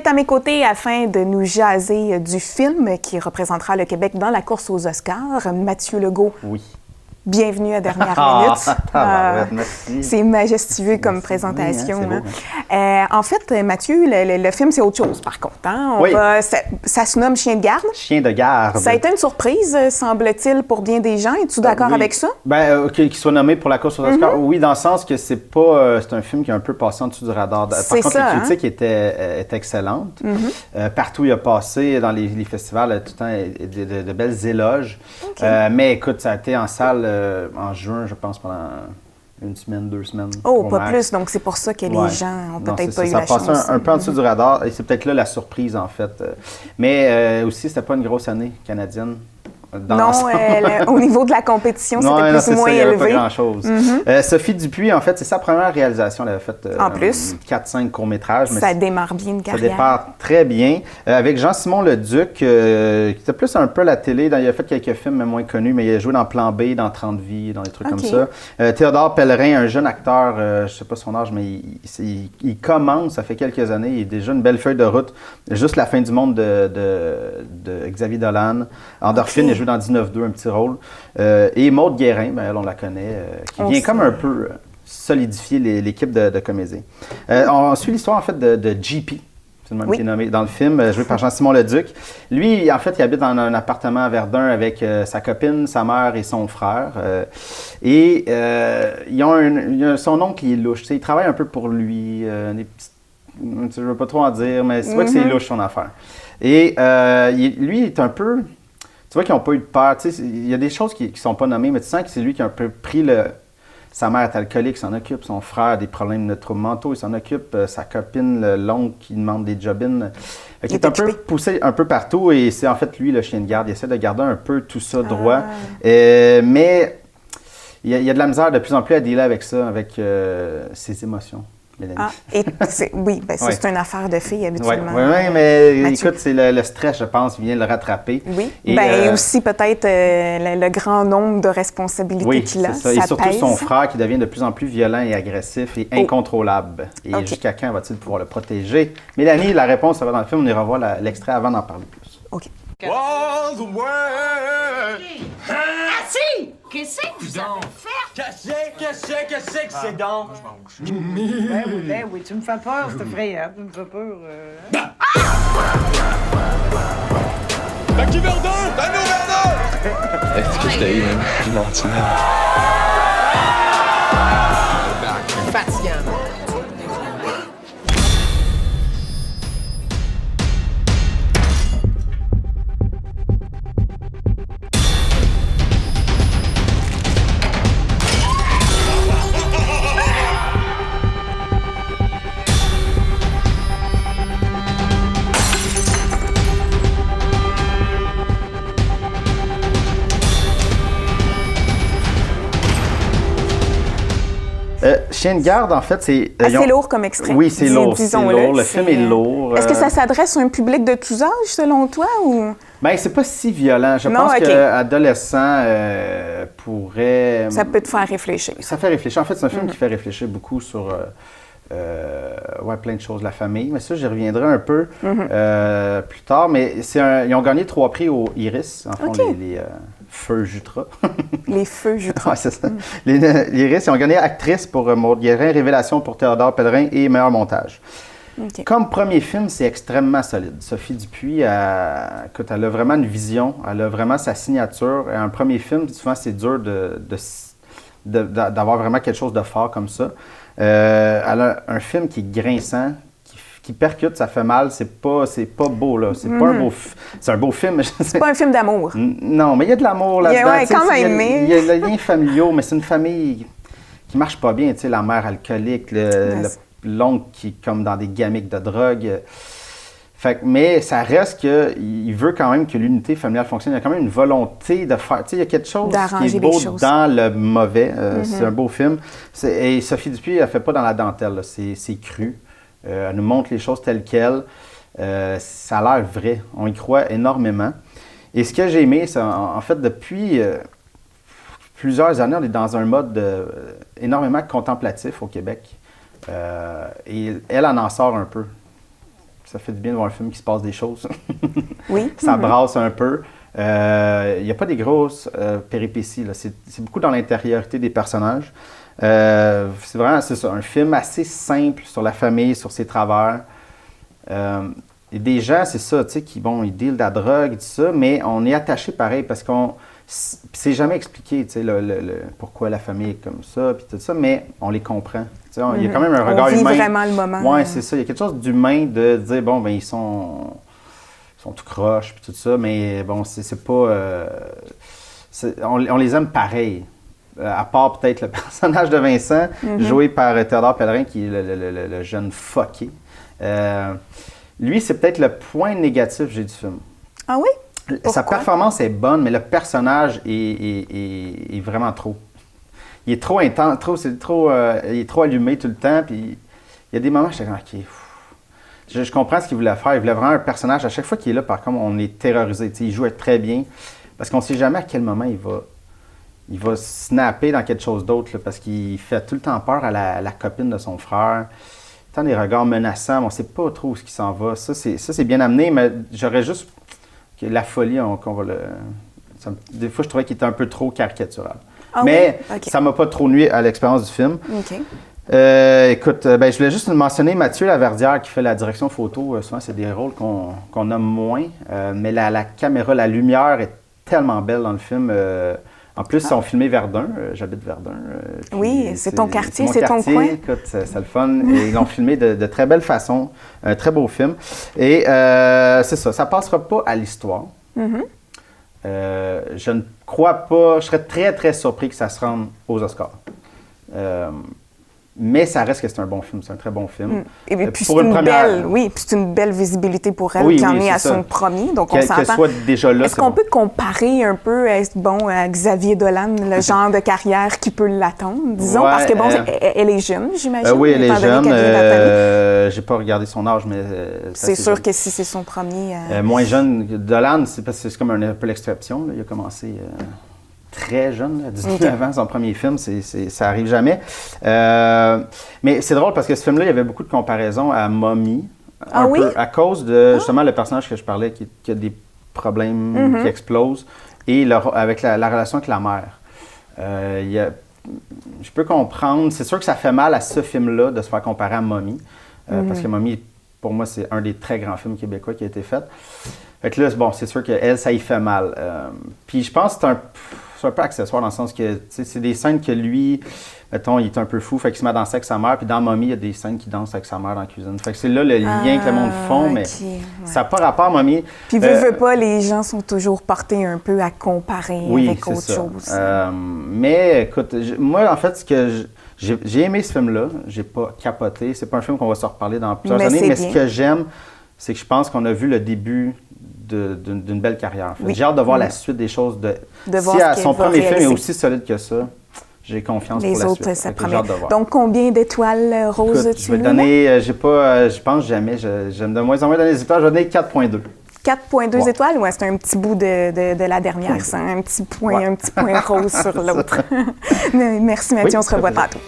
est à mes côtés afin de nous jaser du film qui représentera le Québec dans la course aux Oscars. Mathieu Legault. Oui. Bienvenue à Dernière Minute. Merci. C'est majestueux comme présentation. Oui, hein, hein. En fait, Mathieu, le film, c'est autre chose, par contre. Hein? Oui. Ça se nomme Chien de garde. Chien de garde. Ça a été une surprise, semble-t-il, pour bien des gens. Es-tu d'accord avec ça? Qu'il soit nommé pour la course aux Oscars. Oui, dans le sens que c'est pas... c'est un film qui est un peu passé en dessous du radar. Par contre, les critiques étaient excellentes. Partout où il a passé, dans les festivals, tout le temps, de belles éloges. Okay. Mais écoute, ça a été en salle en juin, je pense, pendant une semaine, 2 semaines. Oh, pas plus. Donc, c'est pour ça que les gens ont peut-être pas eu la chance. Ça passe un peu en dessous du radar. Et c'est peut-être là la surprise, en fait. Mais aussi, c'était pas une grosse année canadienne. Non, au niveau de la compétition, c'était plus ou moins élevé. Pas grand-chose. Sophie Dupuis, en fait, c'est sa première réalisation. Elle avait fait en plus 4-5 courts-métrages. Ça démarre bien une carrière. Ça démarre très bien. Avec Jean-Simon Leduc, qui était plus un peu à la télé. Il a fait quelques films moins connus, mais il a joué dans Plan B, dans 30 vies, dans des trucs comme ça. Théodore Pellerin, un jeune acteur, je ne sais pas son âge, mais il commence, ça fait quelques années. Il a déjà une belle feuille de route. Juste la fin du monde de Xavier Dolan. Endorphine, il joue dans 19-2, un petit rôle. Et Maude Guérin, elle, on la connaît, qui vient comme un peu solidifier l'équipe de comédiens. On suit l'histoire, en fait, de JP, c'est le même qui est nommé dans le film, joué par Jean-Simon Leduc. Lui, en fait, il habite dans un appartement à Verdun avec sa copine, sa mère et son frère. Il a son oncle qui est louche. Il travaille un peu pour lui. Je ne veux pas trop en dire, mais c'est vrai que c'est louche, son affaire. Et lui, il est un peu... Tu vois qu'ils n'ont pas eu de peur. Il y a des choses qui ne sont pas nommées, mais tu sens que c'est lui qui a un peu pris sa mère est alcoolique, il s'en occupe. Son frère a des problèmes de troubles mentaux, il s'en occupe. Sa copine, l'oncle qui demande des job-ins. Il est un peu poussé un peu partout et c'est en fait lui le chien de garde. Il essaie de garder un peu tout ça droit. Mais il y a de la misère de plus en plus à dealer avec ça, avec ses émotions. C'est une affaire de filles, habituellement. Oui, mais Mathieu. Écoute, c'est le stress, je pense, vient le rattraper. Oui, et aussi peut-être le grand nombre de responsabilités qu'il a. Ça. Et surtout pèse. Son frère qui devient de plus en plus violent et agressif et incontrôlable. Et jusqu'à quand va-t-il pouvoir le protéger? Mélanie, la réponse, ça va dans le film. On ira voir l'extrait avant d'en parler plus. OK. Assis! Qu'est-ce que vous en faites? Qu'est-ce que c'est donc? Ben oui, tu me fais peur, c'est effrayant, tu me fais peur. Qui Verdun! T'as nous Verdun! Est-ce que je t'ai eu, même? Je menti, même. Fatigant. Chien de garde, en fait, c'est... assez lourd comme extrait. Oui, c'est lourd. Le film est lourd. Est-ce que ça s'adresse à un public de tous âges, selon toi, ou... Bien, c'est pas si violent. Je pense qu'adolescent pourrait... Ça peut te faire réfléchir. Ça fait réfléchir. En fait, c'est un film qui fait réfléchir beaucoup sur plein de choses, la famille. Mais ça, j'y reviendrai un peu plus tard. Mais ils ont gagné 3 prix au Iris, en fond, les Feux Jutra. Les Feux Jutra. Oui, c'est ça. Les Iris, ils ont gagné actrice pour Maude Guérin, révélation pour Théodore Pellerin et meilleur montage. Okay. Comme premier film, c'est extrêmement solide. Sophie Dupuis, écoute, elle a vraiment une vision, elle a vraiment sa signature. Un premier film, souvent, c'est dur d'avoir vraiment quelque chose de fort comme ça. Elle a un film qui est grinçant, qui percute, ça fait mal, c'est pas beau, là. C'est pas un beau c'est un beau film, mais c'est pas un film d'amour. Non, mais il y a de l'amour là-dedans. Oui, quand même, mais... Il y a les liens familiaux, mais c'est une famille qui marche pas bien, tu sais, la mère alcoolique, l'oncle qui est comme dans des gamiques de drogue. Mais ça reste qu'il veut quand même que l'unité familiale fonctionne. Il y a quand même une volonté de faire... Tu sais, il y a quelque chose qui est beau dans le mauvais. C'est un beau film. Et Sophie Dupuis, elle ne fait pas dans la dentelle. C'est cru. Elle nous montre les choses telles quelles. Ça a l'air vrai. On y croit énormément. Et ce que j'ai aimé, c'est en fait, depuis plusieurs années, on est dans un mode énormément contemplatif au Québec. Et elle en sort un peu. ça fait du bien de voir un film qui se passe des choses. Oui. Ça brasse un peu. Il n'y a pas des grosses péripéties, là. C'est beaucoup dans l'intériorité des personnages. C'est vraiment, c'est ça, un film assez simple sur la famille, sur ses travers. Et des gens, c'est ça, tu sais, qui, bon, ils dealent de la drogue et tout ça, mais on est attaché pareil parce qu'on... C'est jamais expliqué, tu sais, pourquoi la famille est comme ça, puis tout ça, mais on les comprend. Tu sais, il y a quand même un regard on vit humain. Vraiment le moment. Oui, c'est ça. Il y a quelque chose d'humain de dire, bon, ben ils sont tout croches, puis tout ça, mais bon, c'est pas... on les aime pareil. À part peut-être le personnage de Vincent, joué par Théodore Pellerin, qui est le jeune fucké. Lui, c'est peut-être le point négatif que j'ai du film. Ah oui? Pourquoi? Sa performance est bonne, mais le personnage est vraiment trop. Il est trop intense, il est trop allumé tout le temps, puis il y a des moments où j'étais comme, OK, je comprends ce qu'il voulait faire. Il voulait vraiment un personnage. À chaque fois qu'il est là, par contre, on est terrorisé. Il joue très bien, parce qu'on ne sait jamais à quel moment il va snapper dans quelque chose d'autre, parce qu'il fait tout le temps peur à la copine de son frère. Tant des regards menaçants, on ne sait pas trop où il s'en va. Ça, c'est bien amené, mais j'aurais juste... La folie, qu'on va des fois, je trouvais qu'il était un peu trop caricatural. Ah mais oui? Okay. Ça ne m'a pas trop nuit à l'expérience du film. OK. Écoute, je voulais juste mentionner Mathieu Laverdière qui fait la direction photo. Souvent, c'est des rôles qu'on nomme moins. Mais la caméra, la lumière est tellement belle dans le film. En plus, ils ont filmé Verdun. J'habite Verdun. Oui, c'est ton quartier, mon c'est ton quartier. coin. Écoute, c'est le fun. Et ils l'ont filmé de très belle façon. Un très beau film. Et c'est ça, ça passera pas à l'histoire. Je ne crois pas, je serais très, très surpris que ça se rende aux Oscars. Mais ça reste que c'est un bon film, c'est un très bon film. Et puis pour une première... c'est une belle visibilité pour elle Oui, qui en oui, est à c'est son ça. premier, donc on Qu'elle s'entend. soit déjà là, Est-ce qu'on peut comparer un peu à Xavier Dolan, le genre de carrière qui peut l'attendre, disons, Ouais, parce que bon, elle est jeune, j'imagine. oui, elle est étant donné jeune. qu'elle vient d'Atali. J'ai pas regardé son âge, mais C'est assez sûr jeune. que si c'est son premier... Moins jeune, Dolan, c'est parce que c'est comme un peu l'exception. Il a commencé très jeune, à 19 ans, son premier film, ça arrive jamais. Mais c'est drôle parce que ce film-là, il y avait beaucoup de comparaisons à Mommy. Peu, à cause de justement le personnage que je parlais qui a des problèmes qui explosent et avec la relation avec la mère. Je peux comprendre, c'est sûr que ça fait mal à ce film-là de se faire comparer à Mommy. Parce que Mommy, pour moi, c'est un des très grands films québécois qui a été fait. Fait que là, bon, c'est sûr qu'elle, ça y fait mal. Puis je pense que c'est un peu accessoire dans le sens que c'est des scènes que lui, mettons, il est un peu fou, fait qu'il se met à danser avec sa mère, puis dans Mommy, il y a des scènes qu'il danse avec sa mère dans la cuisine. Fait que c'est là le lien que le monde font, mais ça n'a pas rapport à Mommy. Puis veut pas, les gens sont toujours portés un peu à comparer avec autre chose. Mais écoute, moi, en fait, ce que j'ai aimé ce film-là, j'ai pas capoté. C'est pas un film qu'on va se reparler dans plusieurs années, mais ce que j'aime, c'est que je pense qu'on a vu le début d'une belle carrière. En fait. Oui. J'ai hâte de voir la suite des choses. Voir si son premier film est aussi solide que ça, j'ai confiance pour la suite. Les autres, ça promet. Donc, combien d'étoiles roses tu Je vais donner, je pense jamais, j'aime de moins en moins donner des étoiles, je vais donner 4.2. 4.2 étoiles, ouais, c'est un petit bout de la dernière, ça, un petit point rose sur l'autre. Merci Mathieu, on se revoit tantôt.